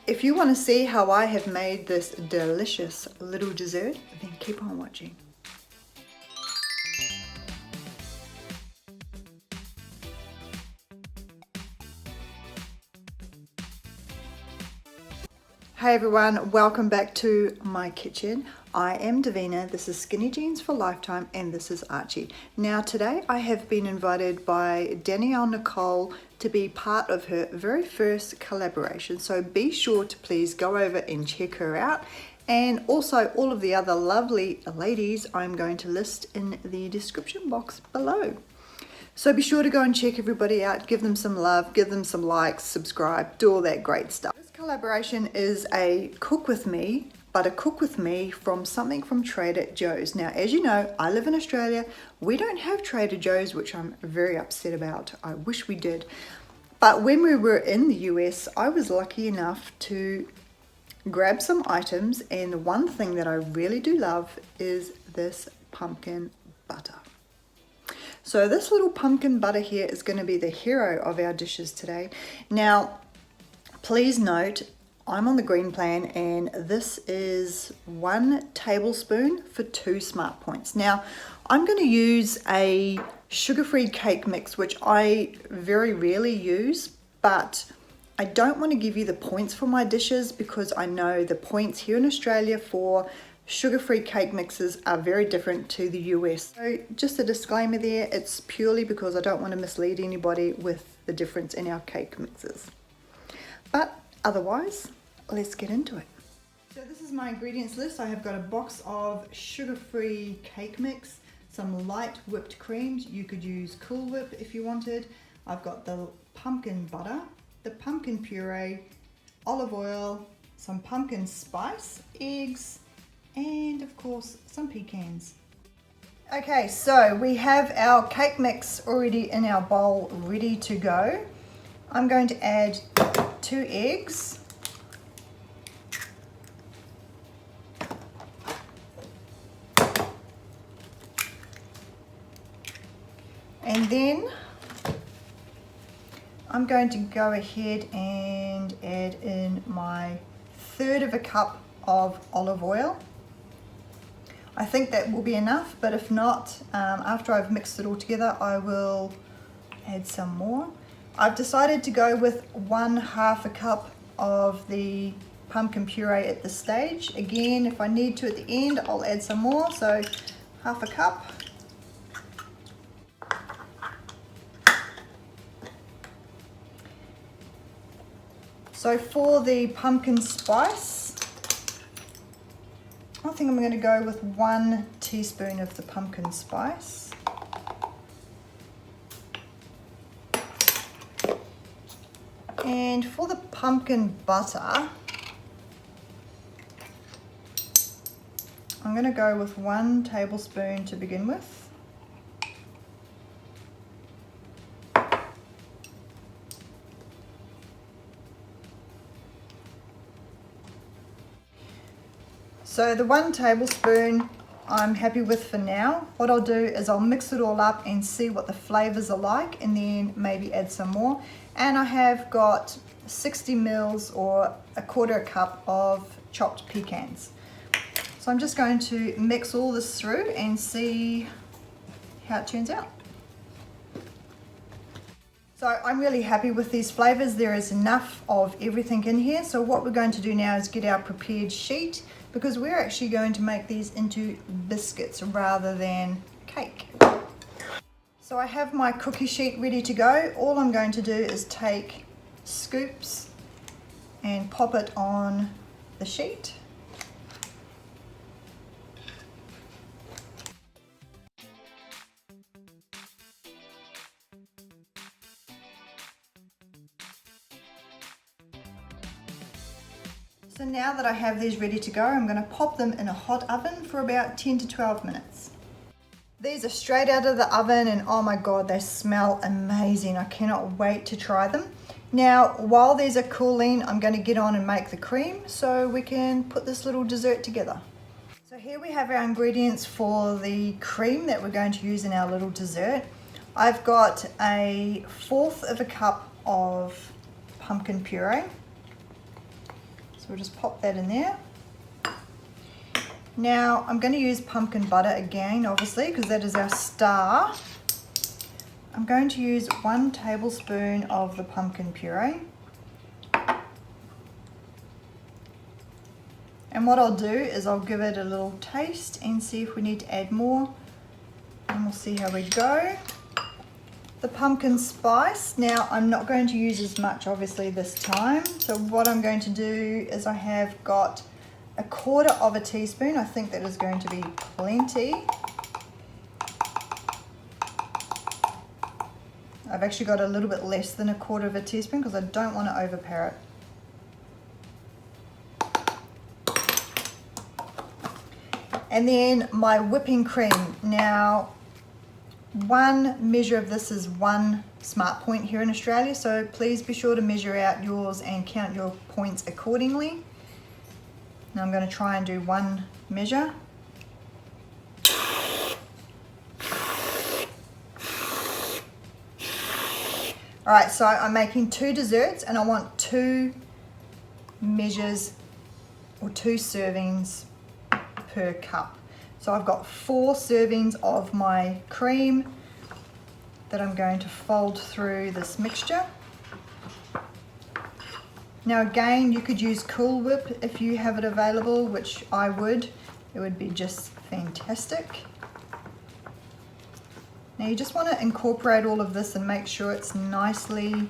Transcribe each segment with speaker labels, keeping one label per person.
Speaker 1: if you want to see how I have made this delicious little dessert, then keep on watching. Hey everyone, welcome back to my kitchen. I am Davina, this is Skinny Jeans for Lifetime, and this is Archie. Now today I have been invited by Danielle Nicole to be part of her very first collaboration, so be sure to please go over and check her out, and also all of the other lovely ladies I'm going to list in the description box below. So be sure to go and check everybody out, give them some love, give them some likes, subscribe, do all that great stuff. This collaboration is a cook with me, but a cook with me from something from Trader Joe's. Now, as you know, I live in Australia. We don't have Trader Joe's, which I'm very upset about. I wish we did. But when we were in the US, I was lucky enough to grab some items, and one thing that I really do love is this pumpkin butter. So this little pumpkin butter here is going to be the hero of our dishes today. Now, please note, I'm on the green plan, and this is 1 tablespoon for 2 smart points. Now, I'm going to use a sugar-free cake mix, which I very rarely use, but I don't want to give you the points for my dishes because I know the points here in Australia for sugar-free cake mixes are very different to the US. So just a disclaimer there, it's purely because I don't want to mislead anybody with the difference in our cake mixes. But otherwise, let's get into it. So this is my ingredients list. I have got a box of sugar-free cake mix, some light whipped creams. You could use Cool Whip if you wanted. I've got the pumpkin butter, the pumpkin puree, olive oil, some pumpkin spice, eggs, and of course some pecans. Okay, so we have our cake mix already in our bowl, ready to go. I'm going to add 2 eggs, and then I'm going to go ahead and add in my 1/3 cup of olive oil. I think that will be enough, but if not, after I've mixed it all together, I will add some more. I've decided to go with 1/2 cup of the pumpkin puree at this stage. Again, if I need to at the end, I'll add some more, so 1/2 cup. So for the pumpkin spice, I think I'm going to go with 1 teaspoon of the pumpkin spice. And for the pumpkin butter, I'm going to go with 1 tablespoon to begin with. So the 1 tablespoon I'm happy with for now. What I'll do is I'll mix it all up and see what the flavors are like, and then maybe add some more. And I have got 60 mils or 1/4 cup of chopped pecans. So I'm just going to mix all this through and see how it turns out. So I'm really happy with these flavors. There is enough of everything in here. So what we're going to do now is get our prepared sheet, because we're actually going to make these into biscuits rather than cake. So I have my cookie sheet ready to go. All I'm going to do is take scoops and pop it on the sheet. So now that I have these ready to go, I'm going to pop them in a hot oven for about 10 to 12 minutes. These are straight out of the oven, and oh my god, they smell amazing. I cannot wait to try them. Now, while these are cooling, I'm going to get on and make the cream so we can put this little dessert together. So here we have our ingredients for the cream that we're going to use in our little dessert. I've got 1/4 cup of pumpkin puree. we'll just pop that in there. Now I'm going to use pumpkin butter again, obviously, because that is our star. I'm going to use 1 tablespoon of the pumpkin puree. And what I'll do is I'll give it a little taste and see if we need to add more. And we'll see how we go. The pumpkin spice, now I'm not going to use as much obviously this time. So what I'm going to do is I have got 1/4 teaspoon. I think that is going to be plenty. I've actually got a little bit less than 1/4 teaspoon because I don't want to overpower it. And then my whipping cream. Now, 1 measure of this is 1 smart point here in Australia, so please be sure to measure out yours and count your points accordingly. Now I'm going to try and do 1 measure. Alright, so I'm making 2 desserts and I want 2 measures or 2 servings per cup. So I've got 4 servings of my cream that I'm going to fold through this mixture. Now again, you could use Cool Whip if you have it available, which I would. It would be just fantastic. Now you just want to incorporate all of this and make sure it's nicely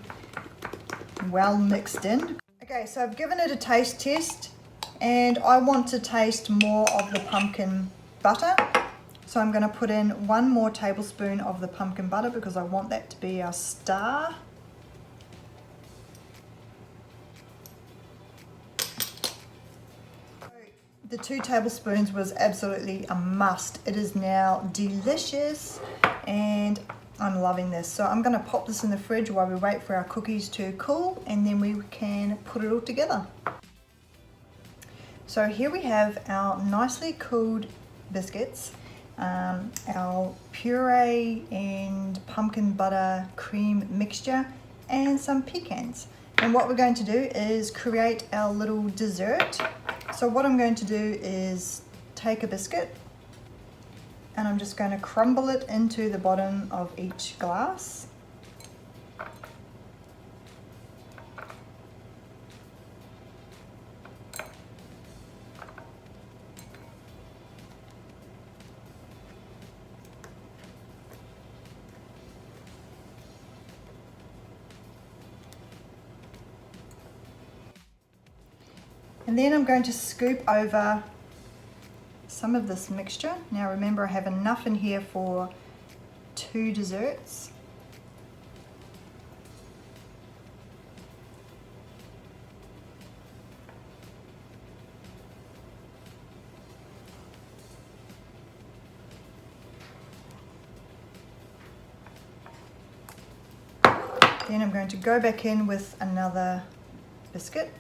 Speaker 1: well mixed in. Okay, so I've given it a taste test and I want to taste more of the pumpkin butter. So I'm going to put in 1 more tablespoon of the pumpkin butter because I want that to be our star. The 2 tablespoons was absolutely a must. It is now delicious and I'm loving this. So I'm going to pop this in the fridge while we wait for our cookies to cool and then we can put it all together. So here we have our nicely cooled biscuits, our puree and pumpkin butter cream mixture and some pecans. And what we're going to do is create our little dessert. So what I'm going to do is take a biscuit and I'm just going to crumble it into the bottom of each glass. And then I'm going to scoop over some of this mixture. Now remember, I have enough in here for 2 desserts. Then I'm going to go back in with another biscuit.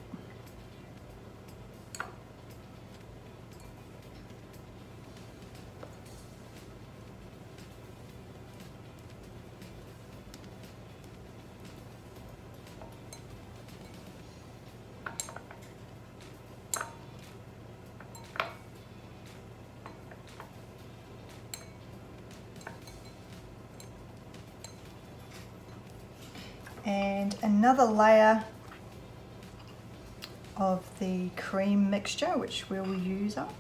Speaker 1: And another layer of the cream mixture, which we will use up.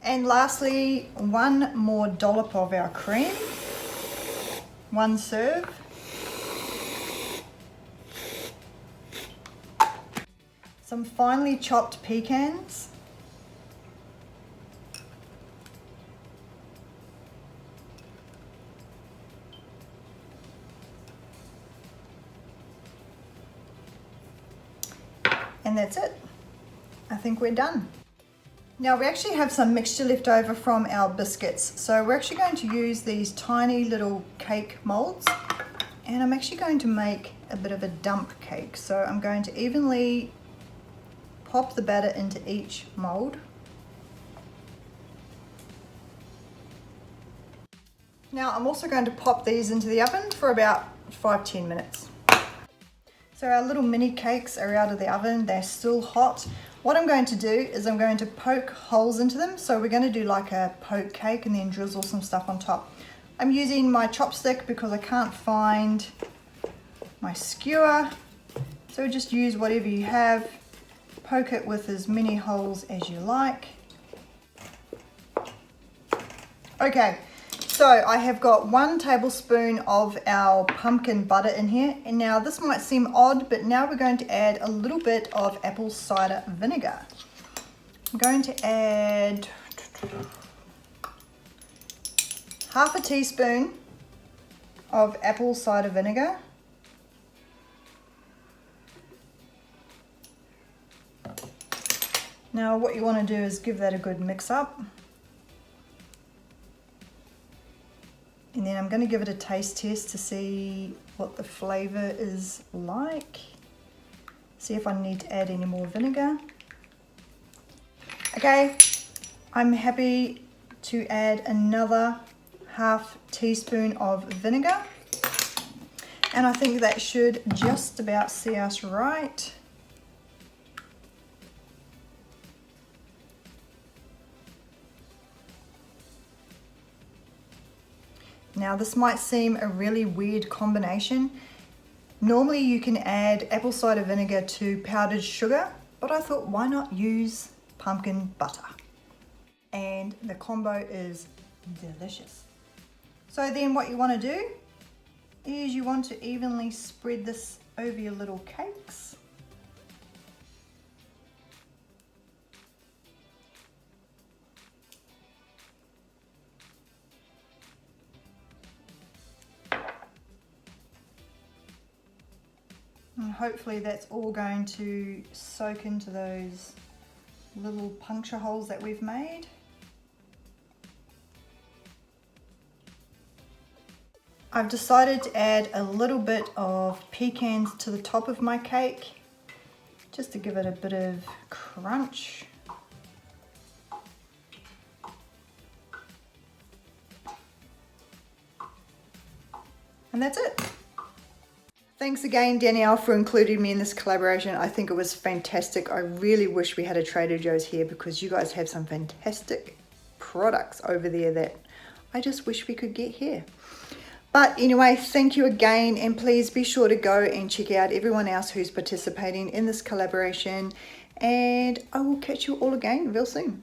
Speaker 1: And lastly, 1 more dollop of our cream, 1 serve. Some finely chopped pecans. And that's it. I think we're done. Now we actually have some mixture left over from our biscuits. So we're actually going to use these tiny little cake molds. And I'm actually going to make a bit of a dump cake. So I'm going to evenly pop the batter into each mold. Now I'm also going to pop these into the oven for about 5-10 minutes. So our little mini cakes are out of the oven, they're still hot. What I'm going to do is I'm going to poke holes into them. So we're going to do like a poke cake and then drizzle some stuff on top. I'm using my chopstick because I can't find my skewer. So just use whatever you have. Poke it with as many holes as you like. Okay. So I have got 1 tablespoon of our pumpkin butter in here. And now this might seem odd, but now we're going to add a little bit of apple cider vinegar. I'm going to add half a teaspoon of apple cider vinegar. Now what you want to do is give that a good mix up. And then I'm going to give it a taste test to see what the flavour is like. See if I need to add any more vinegar. Okay, I'm happy to add another half teaspoon of vinegar. And I think that should just about see us right. Now this might seem a really weird combination. Normally you can add apple cider vinegar to powdered sugar, but I thought why not use pumpkin butter? And the combo is delicious. So then what you want to do is you want to evenly spread this over your little cakes. And hopefully that's all going to soak into those little puncture holes that we've made. I've decided to add a little bit of pecans to the top of my cake, just to give it a bit of crunch. And that's it. Thanks again, Danielle, for including me in this collaboration. I think it was fantastic. I really wish we had a Trader Joe's here because you guys have some fantastic products over there that I just wish we could get here. But anyway, thank you again, and please be sure to go and check out everyone else who's participating in this collaboration, and I will catch you all again real soon.